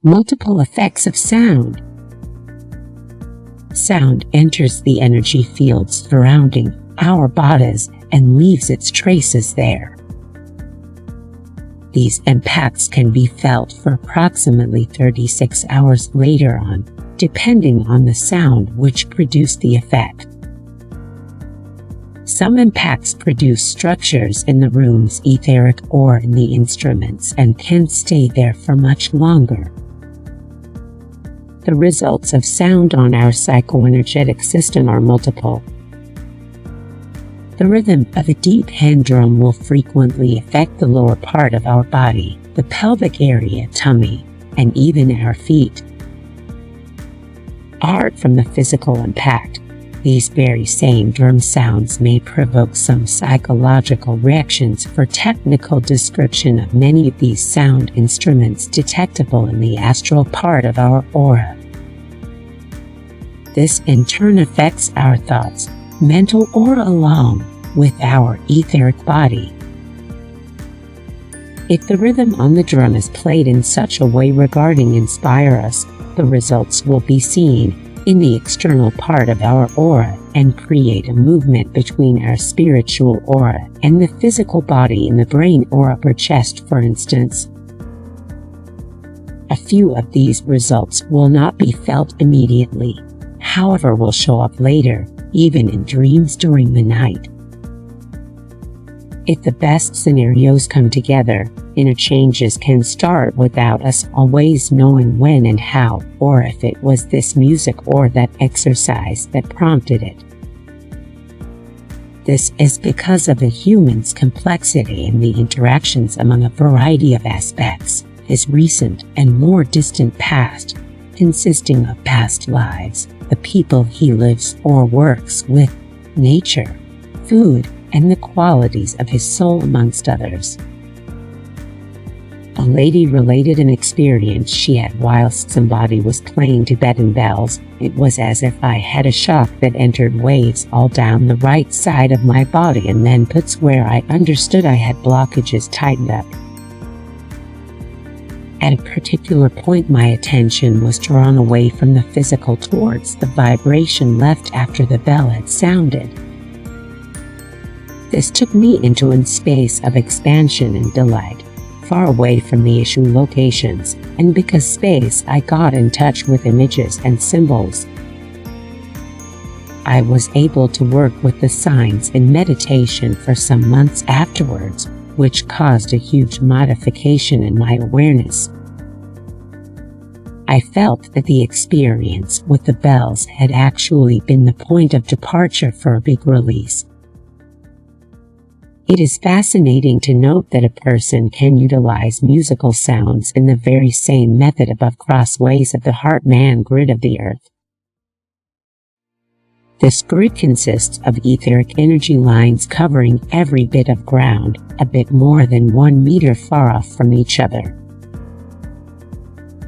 Multiple effects of sound. Sound enters the energy fields surrounding our bodies and leaves its traces there. These impacts can be felt for approximately 36 hours later on, depending on the sound which produced the effect. Some impacts produce structures in the room's etheric or in the instruments and can stay there for much longer. The results of sound on our psychoenergetic system are multiple. The rhythm of a deep hand drum will frequently affect the lower part of our body, the pelvic area, tummy, and even our feet. Apart from the physical impact, these very same drum sounds may provoke some psychological reactions. For technical description of many of these sound instruments detectable in the astral part of our aura. This in turn affects our thoughts, mental aura along with our etheric body. If the rhythm on the drum is played in such a way regarding inspire us, the results will be seen in the external part of our aura and create a movement between our spiritual aura and the physical body in the brain or upper chest, for instance. A few of these results will not be felt immediately, however will show up later, even in dreams during the night. If the best scenarios come together, inner changes can start without us always knowing when and how, or if it was this music or that exercise that prompted it. This is because of a human's complexity and the interactions among a variety of aspects, his recent and more distant past, consisting of past lives, the people he lives or works with, nature, food, and the qualities of his soul, amongst others. A lady related an experience she had whilst somebody was playing Tibetan bells. It was as if I had a shock that entered waves all down the right side of my body and then puts where I understood I had blockages tightened up. At a particular point, my attention was drawn away from the physical towards the vibration left after the bell had sounded. This took me into a space of expansion and delight, far away from the issue locations, and because space, I got in touch with images and symbols. I was able to work with the signs in meditation for some months afterwards, which caused a huge modification in my awareness. I felt that the experience with the bells had actually been the point of departure for a big release. It is fascinating to note that a person can utilize musical sounds in the very same method above crossways of the heart-man grid of the earth. This grid consists of etheric energy lines covering every bit of ground, a bit more than 1 meter far off from each other.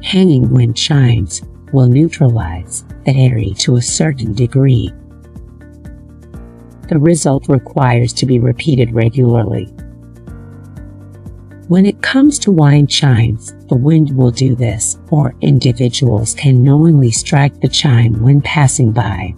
Hanging wind chimes will neutralize that area to a certain degree. The result requires to be repeated regularly. When it comes to wind chimes, the wind will do this, or individuals can knowingly strike the chime when passing by.